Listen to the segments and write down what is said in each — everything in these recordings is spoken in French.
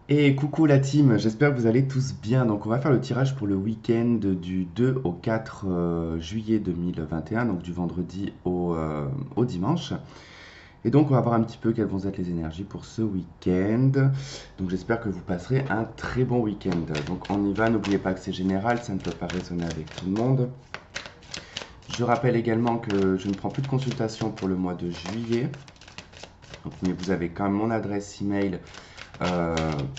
Et coucou la team, j'espère que vous allez tous bien. Donc on va faire le tirage pour le week-end du 2 au 4 juillet 2021, donc du vendredi au dimanche. Et donc on va voir un petit peu quelles vont être les énergies pour ce week-end. Donc j'espère que vous passerez un très bon week-end. Donc on y va, n'oubliez pas que c'est général, ça ne peut pas résonner avec tout le monde. Je rappelle également que je ne prends plus de consultation pour le mois de juillet. Donc, mais vous avez quand même mon adresse email euh,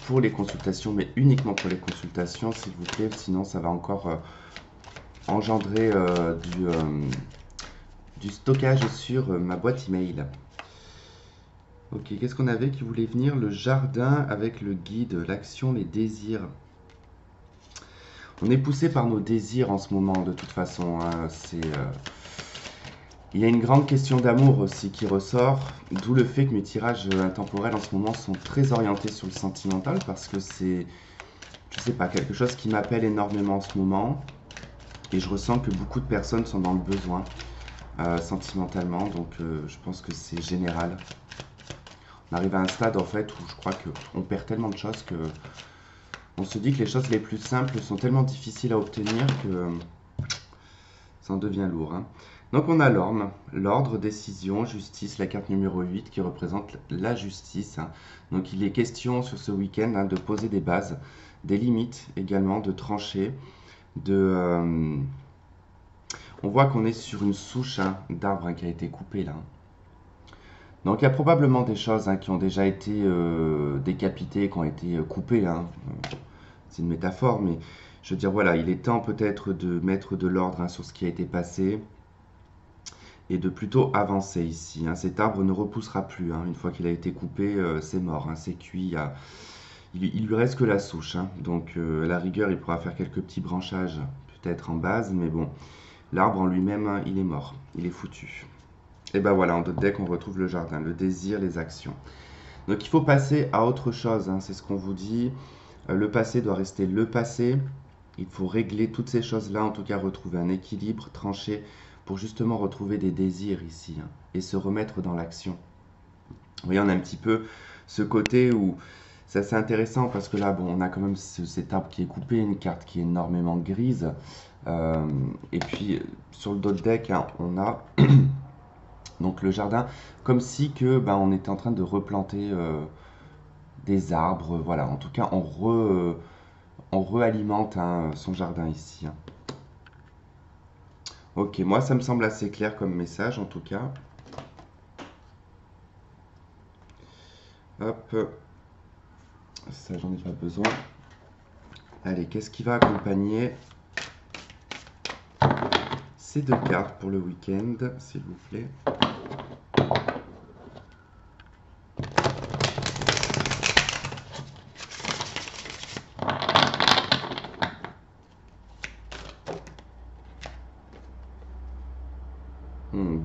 pour les consultations, mais uniquement pour les consultations, s'il vous plaît. Sinon, ça va encore engendrer du stockage sur ma boîte email. Ok, qu'est-ce qu'on avait qui voulait venir? Le jardin avec le guide, l'action, les désirs. On est poussé par nos désirs en ce moment, de toute façon, hein. Il y a une grande question d'amour aussi qui ressort, d'où le fait que mes tirages intemporels en ce moment sont très orientés sur le sentimental parce que c'est, je sais pas, quelque chose qui m'appelle énormément en ce moment. Et je ressens que beaucoup de personnes sont dans le besoin sentimentalement, donc je pense que c'est général. On arrive à un stade en fait où je crois qu'on perd tellement de choses que on se dit que les choses les plus simples sont tellement difficiles à obtenir que ça en devient lourd, hein. Donc on a l'ordre, décision, justice, la carte numéro 8 qui représente la justice, hein. Donc il est question sur ce week-end, hein, de poser des bases, des limites également, de trancher, de... on voit qu'on est sur une souche, hein, d'arbre, hein, qui a été coupée là. Donc il y a probablement des choses, hein, qui ont déjà été décapitées, qui ont été coupées, hein. C'est une métaphore, mais je veux dire, voilà, il est temps peut-être de mettre de l'ordre, hein, sur ce qui a été passé et de plutôt avancer ici, hein. Cet arbre ne repoussera plus, hein. Une fois qu'il a été coupé, c'est mort, hein, c'est cuit. Il lui reste que la souche, hein. Donc à la rigueur, il pourra faire quelques petits branchages peut-être en base, mais bon, l'arbre en lui-même, hein, il est mort, il est foutu. Et ben voilà, en d'autres decks, on retrouve le jardin, le désir, les actions. Donc il faut passer à autre chose, hein, c'est ce qu'on vous dit. Le passé doit rester le passé. Il faut régler toutes ces choses-là, en tout cas retrouver un équilibre, trancher, pour justement retrouver des désirs ici, hein, et se remettre dans l'action. Vous voyez, on a un petit peu ce côté où c'est assez intéressant parce que là, bon, on a quand même cet arbre qui est coupé, une carte qui est énormément grise. Euh, et puis sur le dos de deck, hein, on a donc le jardin, comme si que ben, on était en train de replanter des arbres. Voilà, en tout cas, on réalimente, hein, son jardin ici, hein. Ok, moi ça me semble assez clair comme message en tout cas. Hop, ça j'en ai pas besoin. Allez, qu'est-ce qui va accompagner ces deux cartes pour le week-end, s'il vous plaît?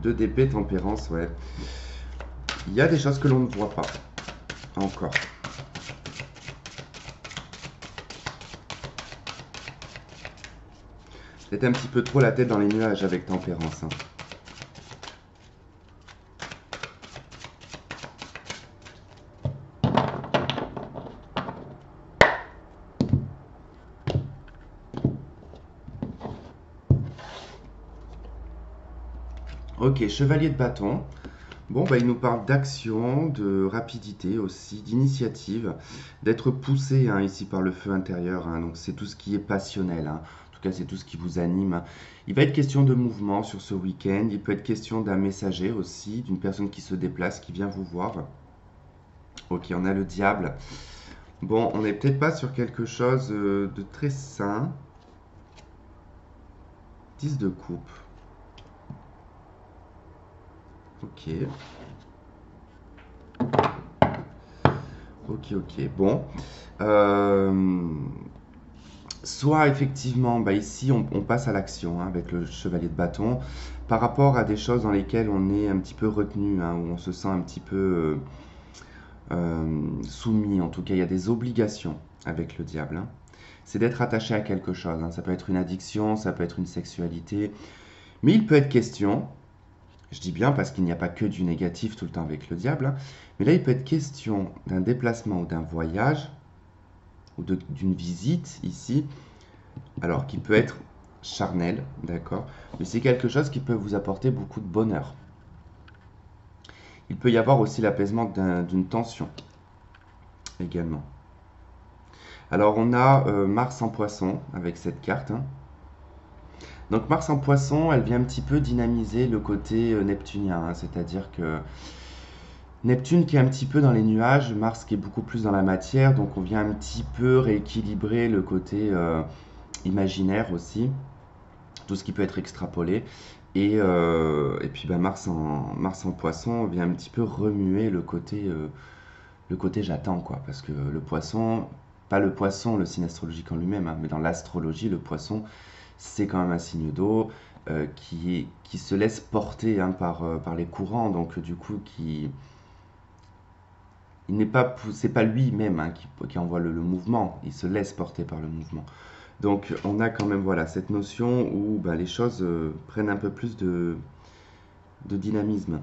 Deux d'épée, tempérance, ouais. Il y a des choses que l'on ne voit pas encore. Peut-être un petit peu trop la tête dans les nuages avec tempérance, hein. Ok, chevalier de bâton. Bon, bah, il nous parle d'action, de rapidité aussi, d'initiative, d'être poussé, hein, ici par le feu intérieur, hein. Donc c'est tout ce qui est passionnel, hein. En tout cas, c'est tout ce qui vous anime, hein. Il va être question de mouvement sur ce week-end. Il peut être question d'un messager aussi, d'une personne qui se déplace, qui vient vous voir. Ok, on a le diable. Bon, on n'est peut-être pas sur quelque chose de très sain. 10 de coupe. Ok, ok. Bon. Euh, Soit effectivement, bah ici on passe à l'action, hein, avec le chevalier de bâton, par rapport à des choses dans lesquelles on est un petit peu retenu, hein, où on se sent un petit peu soumis, en tout cas il y a des obligations avec le diable, hein. C'est d'être attaché à quelque chose, hein. Ça peut être une addiction, ça peut être une sexualité, mais il peut être question, je dis bien parce qu'il n'y a pas que du négatif tout le temps avec le diable, hein, mais là il peut être question d'un déplacement ou d'un voyage ou d'une visite ici, alors qui peut être charnel, d'accord, mais c'est quelque chose qui peut vous apporter beaucoup de bonheur. Il peut y avoir aussi l'apaisement d'une tension également. Alors on a Mars en poisson avec cette carte, hein. Donc Mars en poisson, elle vient un petit peu dynamiser le côté neptunien, hein, c'est-à-dire que Neptune qui est un petit peu dans les nuages, Mars qui est beaucoup plus dans la matière, donc on vient un petit peu rééquilibrer le côté imaginaire aussi, tout ce qui peut être extrapolé. Et puis bah, Mars en poisson vient un petit peu remuer le côté j'attends, quoi. Parce que le poisson, pas le poisson, le signe astrologique en lui-même, hein, mais dans l'astrologie, le poisson, c'est quand même un signe d'eau qui se laisse porter, hein, par les courants, donc du coup, c'est pas lui-même, hein, qui envoie le mouvement, il se laisse porter par le mouvement. Donc on a quand même voilà, cette notion où bah, les choses prennent un peu plus de dynamisme.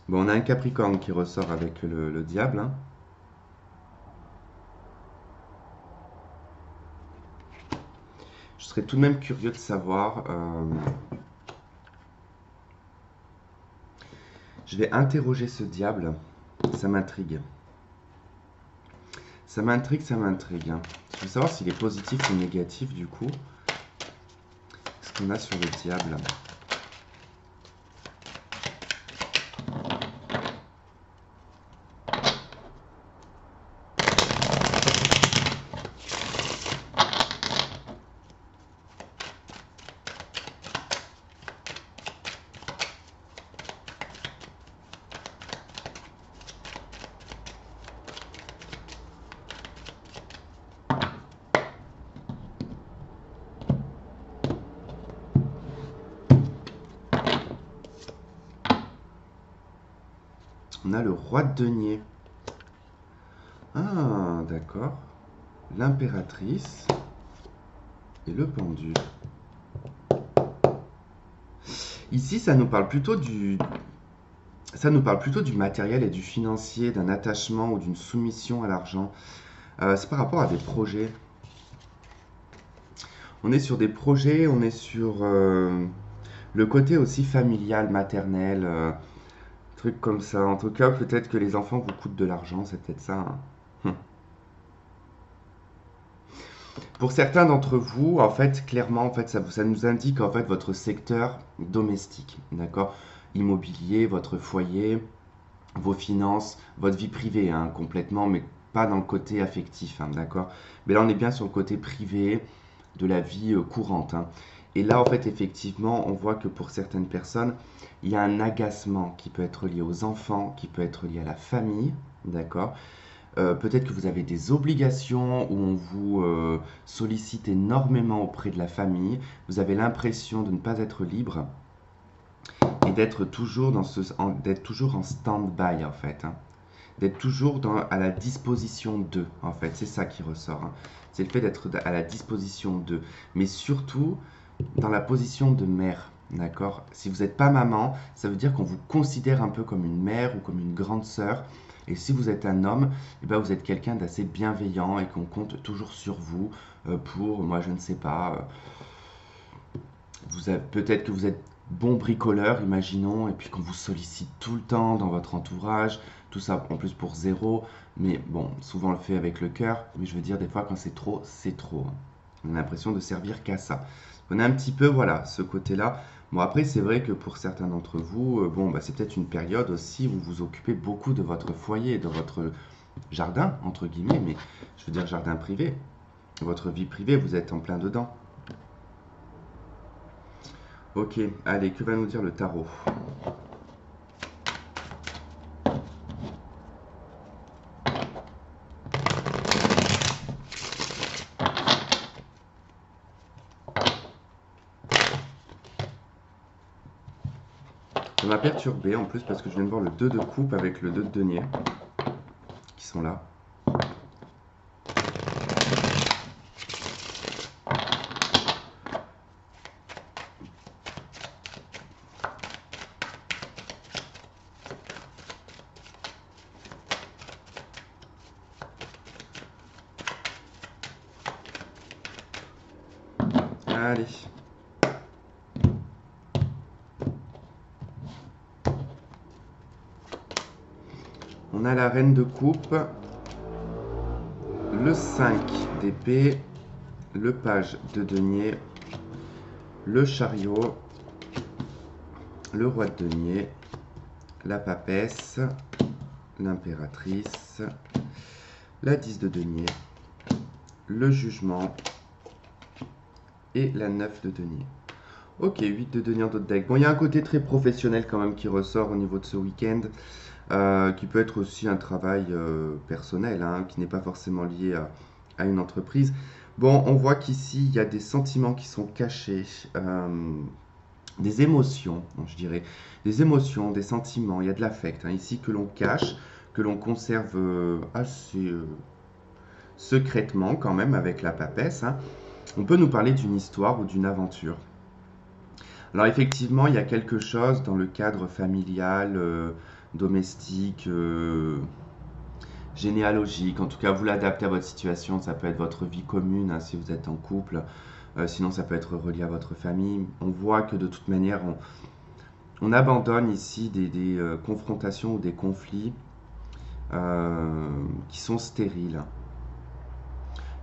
Bon, on a un Capricorne qui ressort avec le diable, hein. Je serais tout de même curieux de savoir. Je vais interroger ce diable. Ça m'intrigue. Ça m'intrigue, ça m'intrigue, hein. Je veux savoir s'il est positif ou négatif du coup. Ce qu'on a sur le diable. On a le roi de denier. Ah, d'accord. L'impératrice et le pendu. Ici, ça nous parle plutôt du matériel et du financier, d'un attachement ou d'une soumission à l'argent. C'est par rapport à des projets. On est sur des projets, on est sur le côté aussi familial, maternel, trucs comme ça. En tout cas, peut-être que les enfants vous coûtent de l'argent, c'est peut-être ça, hein. Pour certains d'entre vous, en fait, clairement, en fait, ça nous indique en fait votre secteur domestique, d'accord? Immobilier, votre foyer, vos finances, votre vie privée, hein, complètement, mais pas dans le côté affectif, hein, d'accord? Mais là, on est bien sur le côté privé de la vie courante, hein. Et là, en fait, effectivement, on voit que pour certaines personnes, il y a un agacement qui peut être lié aux enfants, qui peut être lié à la famille, d'accord? Peut-être que vous avez des obligations où on vous sollicite énormément auprès de la famille. Vous avez l'impression de ne pas être libre et d'être toujours d'être toujours en stand-by en fait, hein. D'être toujours à la disposition d'eux en fait. C'est ça qui ressort, hein. C'est le fait d'être à la disposition d'eux. Mais surtout dans la position de mère. D'accord? Si vous n'êtes pas maman, ça veut dire qu'on vous considère un peu comme une mère ou comme une grande sœur. Et si vous êtes un homme, eh ben vous êtes quelqu'un d'assez bienveillant et qu'on compte toujours sur vous pour, moi je ne sais pas, peut-être que vous êtes bon bricoleur, imaginons, et puis qu'on vous sollicite tout le temps dans votre entourage, tout ça en plus pour zéro, mais bon, souvent on le fait avec le cœur, mais je veux dire, des fois quand c'est trop, c'est trop, hein. On a l'impression de servir qu'à ça. On a un petit peu, voilà, ce côté-là. Bon, après, c'est vrai que pour certains d'entre vous, bon, bah, c'est peut-être une période aussi où vous vous occupez beaucoup de votre foyer, de votre jardin, entre guillemets, mais je veux dire jardin privé. Votre vie privée, vous êtes en plein dedans. Ok, allez, que va nous dire le tarot? Ça m'a perturbé en plus parce que je viens de voir le 2 de coupe avec le 2 de denier qui sont là. Allez. On a la reine de coupe, le 5 d'épée, le page de denier, le chariot, le roi de denier, la papesse, l'impératrice, la 10 de denier, le jugement et la 9 de denier. Ok, 8 de denier en d'autres decks. Bon, il y a un côté très professionnel quand même qui ressort au niveau de ce week-end, qui peut être aussi un travail personnel, hein, qui n'est pas forcément lié à une entreprise. Bon, on voit qu'ici, il y a des sentiments qui sont cachés, des émotions, je dirais, des émotions, des sentiments, il y a de l'affect, hein, ici que l'on cache, que l'on conserve assez secrètement quand même avec la papesse, hein. On peut nous parler d'une histoire ou d'une aventure. Alors effectivement, il y a quelque chose dans le cadre familial, domestique, généalogique. En tout cas, vous l'adaptez à votre situation. Ça peut être votre vie commune, hein, si vous êtes en couple. Sinon, ça peut être relié à votre famille. On voit que de toute manière, on abandonne ici des confrontations ou des conflits qui sont stériles.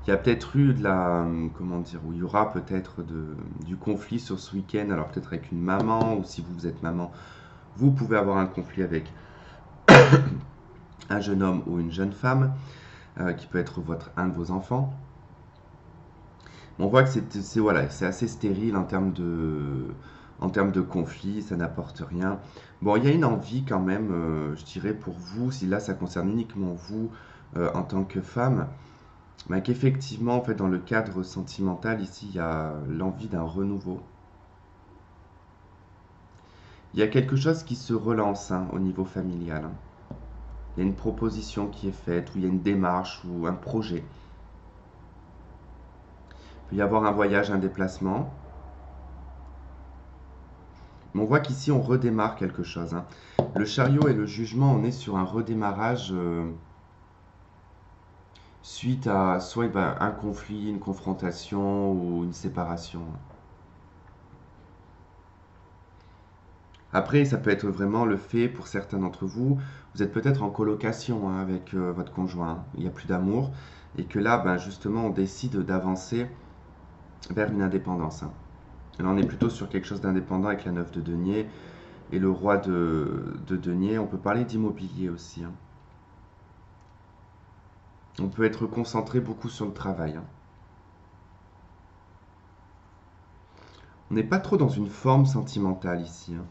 Il y a peut-être eu de la, comment dire, où il y aura peut-être du conflit sur ce week-end, alors peut-être avec une maman, ou si vous êtes maman, vous pouvez avoir un conflit avec un jeune homme ou une jeune femme, qui peut être un de vos enfants. On voit que voilà, c'est assez stérile en termes de conflit, ça n'apporte rien. Bon, il y a une envie quand même, je dirais pour vous, si là ça concerne uniquement vous en tant que femme, bah, qu'effectivement, en fait, dans le cadre sentimental, ici, il y a l'envie d'un renouveau. Il y a quelque chose qui se relance, hein, au niveau familial, hein. Il y a une proposition qui est faite, ou il y a une démarche, ou un projet. Il peut y avoir un voyage, un déplacement. Mais on voit qu'ici, on redémarre quelque chose, hein. Le chariot et le jugement, on est sur un redémarrage suite à soit un conflit, une confrontation ou une séparation. Après, ça peut être vraiment le fait, pour certains d'entre vous, vous êtes peut-être en colocation, hein, avec votre conjoint, hein. Il n'y a plus d'amour, et que là, ben, justement, on décide d'avancer vers une indépendance, hein. Là, on est plutôt sur quelque chose d'indépendant avec la 9 de denier et le roi de denier. On peut parler d'immobilier aussi, hein. On peut être concentré beaucoup sur le travail, hein. On n'est pas trop dans une forme sentimentale ici, hein.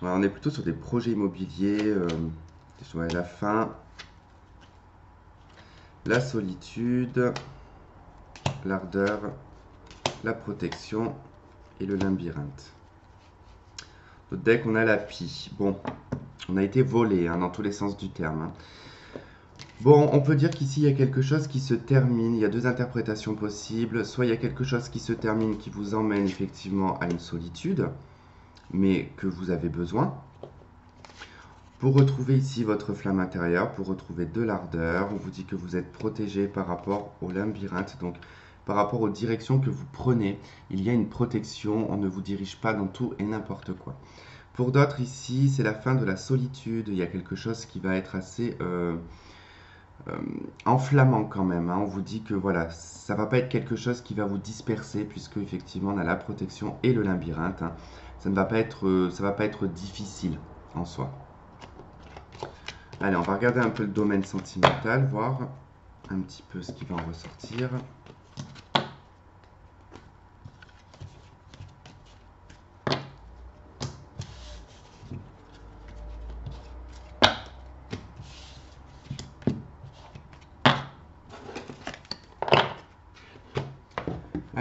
Alors, on est plutôt sur des projets immobiliers, sur la fin, la solitude, l'ardeur, la protection et le labyrinthe. Au deck, on a la pie. Bon, on a été volé, hein, dans tous les sens du terme, hein. Bon, on peut dire qu'ici, il y a quelque chose qui se termine. Il y a deux interprétations possibles. Soit il y a quelque chose qui se termine, qui vous emmène effectivement à une solitude, mais que vous avez besoin, pour retrouver ici votre flamme intérieure, pour retrouver de l'ardeur. On vous dit que vous êtes protégé par rapport au labyrinthe, donc par rapport aux directions que vous prenez. Il y a une protection, on ne vous dirige pas dans tout et n'importe quoi. Pour d'autres ici, c'est la fin de la solitude. Il y a quelque chose qui va être assez enflammant quand même, hein. On vous dit que voilà, ça va pas être quelque chose qui va vous disperser, puisque effectivement on a la protection et le labyrinthe, hein. Ça va pas être difficile en soi. Allez, on va regarder un peu le domaine sentimental, voir un petit peu ce qui va en ressortir.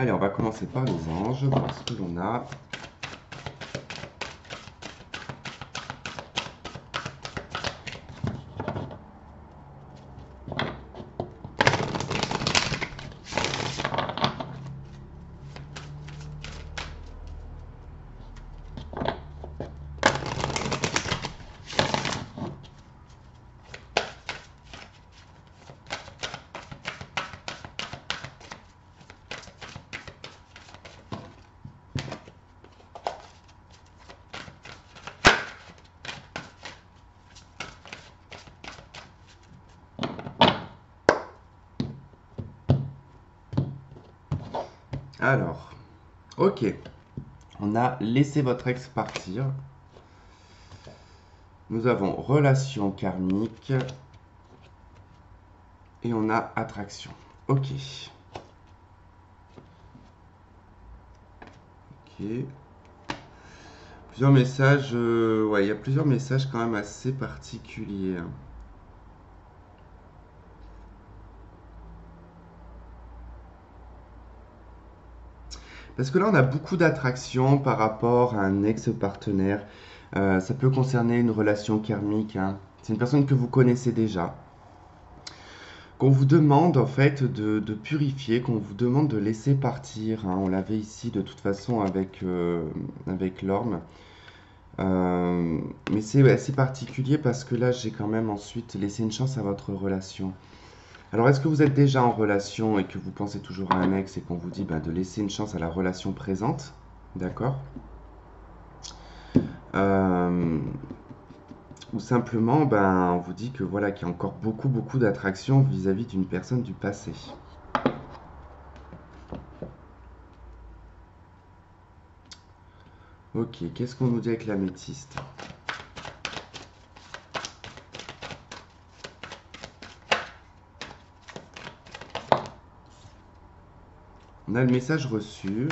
Allez, on va commencer par les anges, voir ce que l'on a. Alors, ok, on a laissé votre ex partir. Nous avons relation karmique et on a attraction. Ok. Ok. Plusieurs messages. Ouais, il y a plusieurs messages quand même assez particuliers. Parce que là, on a beaucoup d'attraction par rapport à un ex-partenaire. Ça peut concerner une relation karmique, hein. C'est une personne que vous connaissez déjà. Qu'on vous demande en fait de purifier, qu'on vous demande de laisser partir, hein. On l'avait ici de toute façon avec l'orme. Euh, mais c'est assez particulier parce que là, j'ai quand même ensuite laissé une chance à votre relation. Alors, est-ce que vous êtes déjà en relation et que vous pensez toujours à un ex et qu'on vous dit bah, de laisser une chance à la relation présente? D'accord? Euh, ou simplement, ben, on vous dit que voilà, qu'il y a encore beaucoup d'attraction vis-à-vis d'une personne du passé. Ok, qu'est-ce qu'on nous dit avec l'améthyste? On a le message reçu.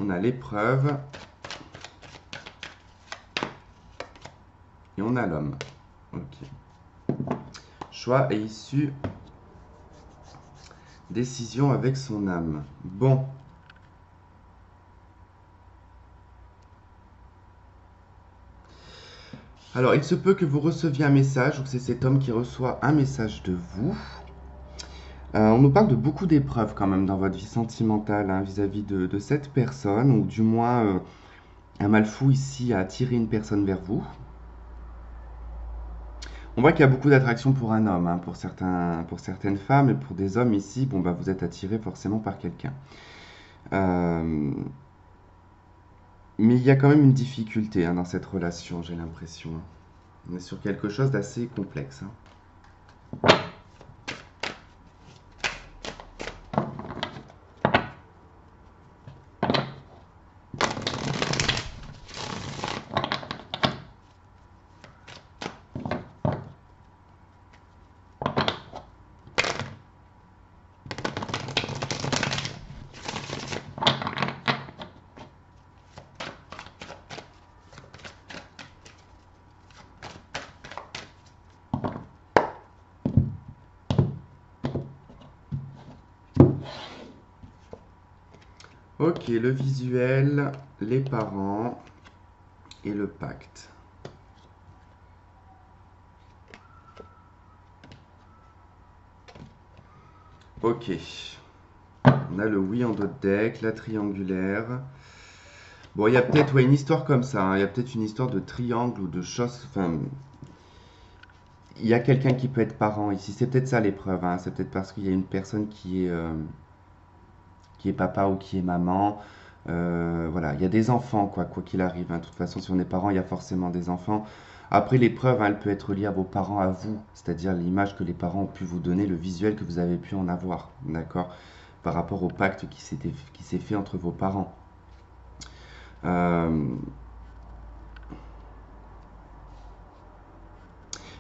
On a l'épreuve. Et on a l'homme. Ok. Choix et issue. Décision avec son âme. Bon. Alors, il se peut que vous receviez un message ou que c'est cet homme qui reçoit un message de vous. On nous parle de beaucoup d'épreuves quand même dans votre vie sentimentale, hein, vis-à-vis de cette personne, ou du moins un mal fou ici a attiré une personne vers vous. On voit qu'il y a beaucoup d'attraction pour un homme, hein, pour certaines femmes, et pour des hommes ici, bon bah vous êtes attiré forcément par quelqu'un. Euh, mais il y a quand même une difficulté, hein, dans cette relation, j'ai l'impression, hein. On est sur quelque chose d'assez complexe, hein. Ok, le visuel, les parents et le pacte. Ok. On a le oui en dos de deck, la triangulaire. Bon, il y a peut-être ouais, une histoire comme ça, hein. Il y a peut-être une histoire de triangle ou de choses. Enfin, il y a quelqu'un qui peut être parent ici. C'est peut-être ça l'épreuve, hein. C'est peut-être parce qu'il y a une personne qui est papa ou qui est maman. Voilà, il y a des enfants, quoi qu'il arrive, hein. De toute façon, si on est parent, il y a forcément des enfants. Après, l'épreuve, hein, elle peut être liée à vos parents, à vous, c'est-à-dire l'image que les parents ont pu vous donner, le visuel que vous avez pu en avoir, d'accord? Par rapport au pacte qui s'est fait entre vos parents. Euh,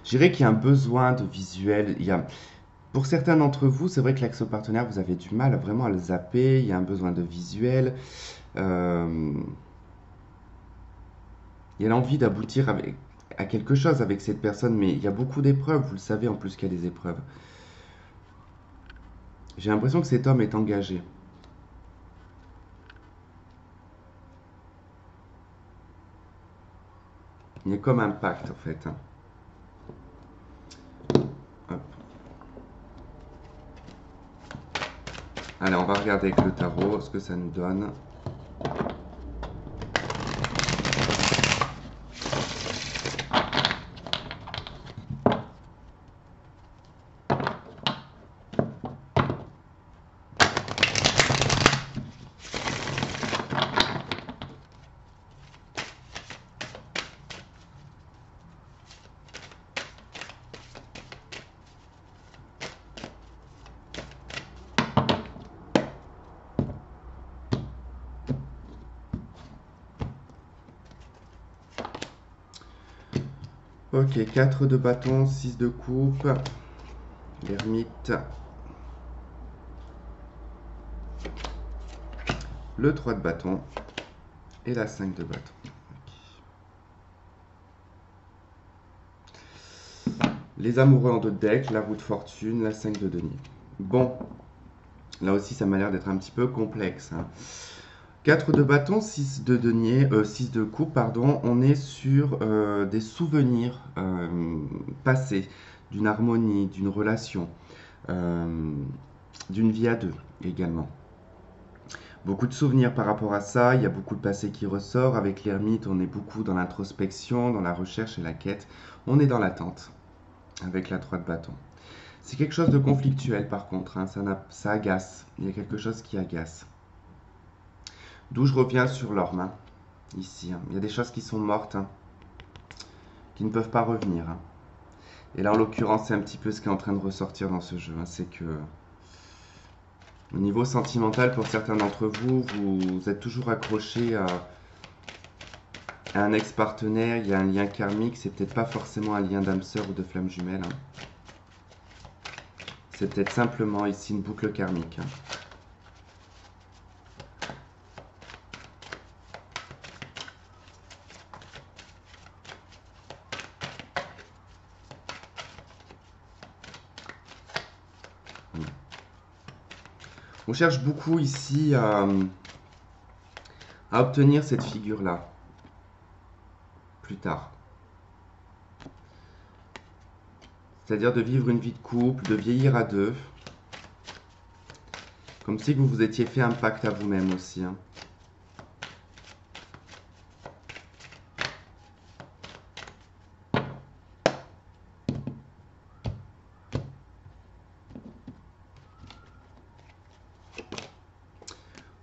je dirais qu'il y a un besoin de visuel. Pour certains d'entre vous, c'est vrai que l'exo-partenaire, vous avez du mal vraiment à le zapper, il y a un besoin de visuel, euh, il y a l'envie d'aboutir à quelque chose avec cette personne, mais il y a beaucoup d'épreuves, vous le savez en plus qu'il y a des épreuves. J'ai l'impression que cet homme est engagé. Il y a comme un pacte en fait, hein. Hop. Allez, on va regarder avec le tarot ce que ça nous donne. Ok, 4 de bâton, 6 de coupe, l'ermite, le 3 de bâton et la 5 de bâton. Les amoureux en 2 de deck, la roue de fortune, la 5 de denier. Bon, là aussi ça m'a l'air d'être un petit peu complexe, hein. 4 de bâton, 6 de denier, 6 de coupe, pardon. On est sur des souvenirs passés, d'une harmonie, d'une relation, euh, d'une vie à deux également. Beaucoup de souvenirs par rapport à ça, il y a beaucoup de passé qui ressort. Avec l'ermite, on est beaucoup dans l'introspection, dans la recherche et la quête. On est dans l'attente avec la 3 de bâton. C'est quelque chose de conflictuel par contre, hein, ça agace. Il y a quelque chose qui agace. D'où je reviens sur l'orme, hein, ici, hein. Il y a des choses qui sont mortes, hein, qui ne peuvent pas revenir, hein. Et là, en l'occurrence, c'est un petit peu ce qui est en train de ressortir dans ce jeu, hein. C'est que, au niveau sentimental, pour certains d'entre vous, vous êtes toujours accroché à un ex-partenaire. Il y a un lien karmique. C'est peut-être pas forcément un lien d'âme sœur ou de flamme jumelle, hein. C'est peut-être simplement ici une boucle karmique, hein. On cherche beaucoup ici à obtenir cette figure-là plus tard. C'est-à-dire de vivre une vie de couple, de vieillir à deux. Comme si vous vous étiez fait un pacte à vous-même aussi, hein.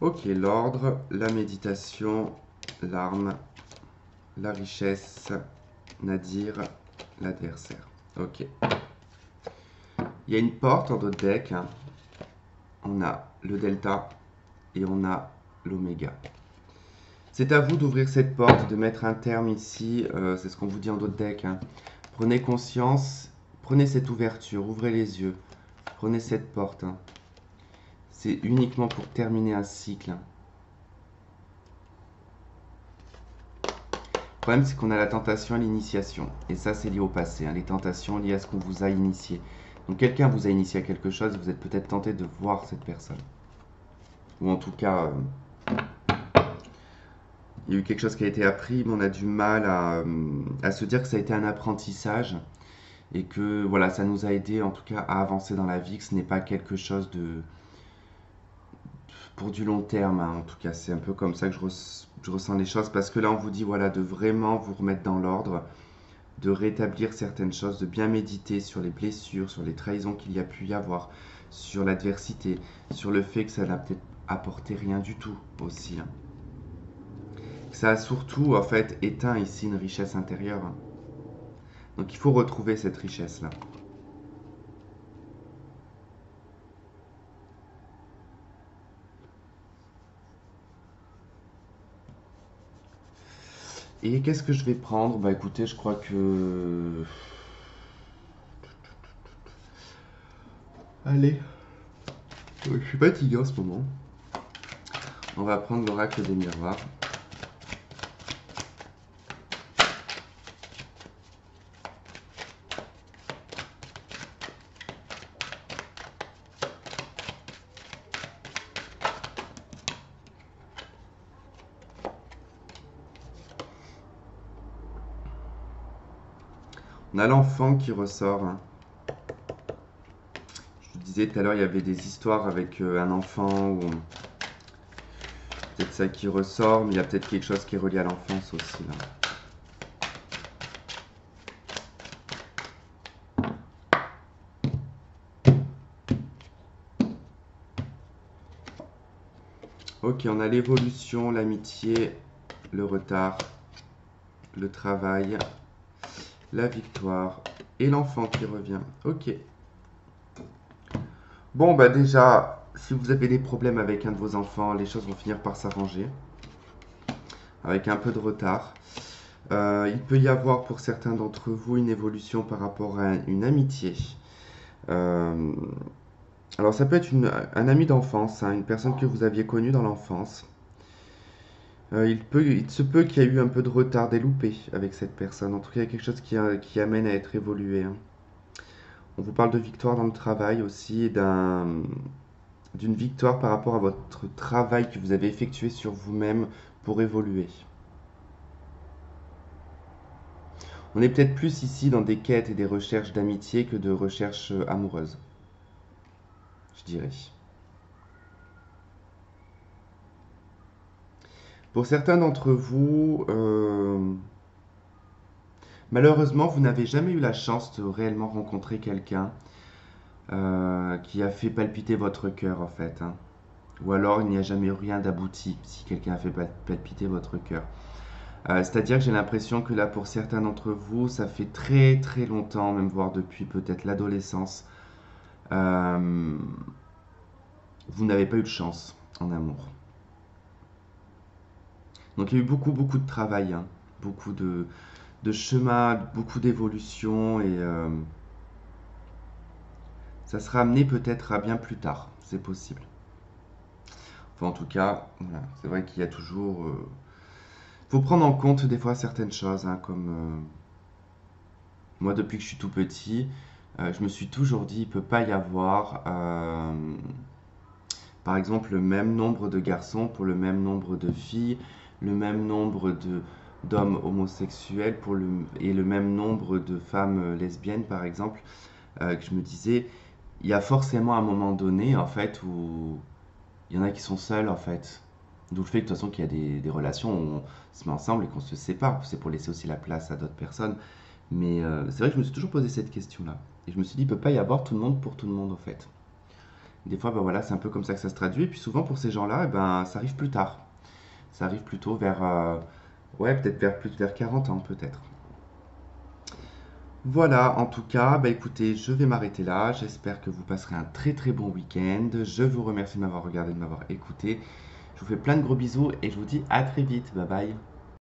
Ok, l'ordre, la méditation, l'arme, la richesse, Nadir, l'adversaire. Ok. Il y a une porte en d'autres decks, hein. On a le delta et on a l'oméga. C'est à vous d'ouvrir cette porte, de mettre un terme ici. C'est ce qu'on vous dit en d'autres decks, hein. Prenez conscience, prenez cette ouverture, ouvrez les yeux. Prenez cette porte, hein. C'est uniquement pour terminer un cycle, hein. Le problème, c'est qu'on a la tentation et l'initiation. Et ça, c'est lié au passé, hein. Les tentations liées à ce qu'on vous a initié. Donc, quelqu'un vous a initié à quelque chose, vous êtes peut-être tenté de voir cette personne. Ou en tout cas, il y a eu quelque chose qui a été appris, mais on a du mal à se dire que ça a été un apprentissage. Et que, voilà, ça nous a aidé, en tout cas, à avancer dans la vie, que ce n'est pas quelque chose de pour du long terme, hein. En tout cas, c'est un peu comme ça que je ressens les choses. Parce que là, on vous dit, voilà, de vraiment vous remettre dans l'ordre, de rétablir certaines choses, de bien méditer sur les blessures, sur les trahisons qu'il y a pu y avoir, sur l'adversité, sur le fait que ça n'a peut-être apporté rien du tout aussi, hein. Ça a surtout, en fait, éteint ici une richesse intérieure, hein. Donc il faut retrouver cette richesse-là. Et qu'est-ce que je vais prendre? Bah écoutez, je crois que Allez, je suis fatigué en ce moment. On va prendre l'oracle des miroirs. On a l'enfant qui ressort, hein. Je vous disais tout à l'heure, il y avait des histoires avec un enfant, ou peut-être ça qui ressort, mais il y a peut-être quelque chose qui est relié à l'enfance aussi, là. Ok, on a l'évolution, l'amitié, le retard, le travail, la victoire et l'enfant qui revient. Ok. Bon, bah déjà, si vous avez des problèmes avec un de vos enfants, les choses vont finir par s'arranger, avec un peu de retard. Il peut y avoir pour certains d'entre vous une évolution par rapport à une amitié. Euh, alors ça peut être un ami d'enfance, hein, une personne que vous aviez connue dans l'enfance. Il se peut qu'il y ait eu un peu de retard, des loupés avec cette personne. En tout cas, il y a quelque chose qui amène à être évolué, hein. On vous parle de victoire dans le travail aussi, et d'une victoire par rapport à votre travail que vous avez effectué sur vous-même pour évoluer. On est peut-être plus ici dans des quêtes et des recherches d'amitié que de recherches amoureuses, je dirais. Pour certains d'entre vous, malheureusement, vous n'avez jamais eu la chance de réellement rencontrer quelqu'un qui a fait palpiter votre cœur, en fait, hein. Ou alors, il n'y a jamais eu rien d'abouti si quelqu'un a fait palpiter votre cœur. C'est-à-dire que j'ai l'impression que là, pour certains d'entre vous, ça fait très très longtemps, même voire depuis peut-être l'adolescence, euh, vous n'avez pas eu de chance en amour. Donc il y a eu beaucoup beaucoup de travail, hein, beaucoup de chemin, beaucoup d'évolution, et ça sera amené peut-être à bien plus tard, c'est possible. Enfin, en tout cas, voilà, c'est vrai qu'il y a toujours... faut prendre en compte des fois certaines choses, hein, comme moi depuis que je suis tout petit, je me suis toujours dit, il ne peut pas y avoir, par exemple, le même nombre de garçons pour le même nombre de filles, le même nombre d'hommes homosexuels et le même nombre de femmes lesbiennes, par exemple, que je me disais, il y a forcément un moment donné, en fait, où il y en a qui sont seuls, en fait. D'où le fait que, de toute façon, qu'il y a des relations où on se met ensemble et qu'on se sépare. C'est pour laisser aussi la place à d'autres personnes. Mais c'est vrai que je me suis toujours posé cette question-là. Et je me suis dit, il ne peut pas y avoir tout le monde pour tout le monde, en fait. Des fois, ben voilà, c'est un peu comme ça que ça se traduit. Et puis souvent, pour ces gens-là, eh ben, ça arrive plus tard. Ça arrive plutôt vers, ouais, peut-être vers 40 ans, peut-être. Voilà, en tout cas, bah écoutez, je vais m'arrêter là. J'espère que vous passerez un très très bon week-end. Je vous remercie de m'avoir regardé, de m'avoir écouté. Je vous fais plein de gros bisous et je vous dis à très vite. Bye bye.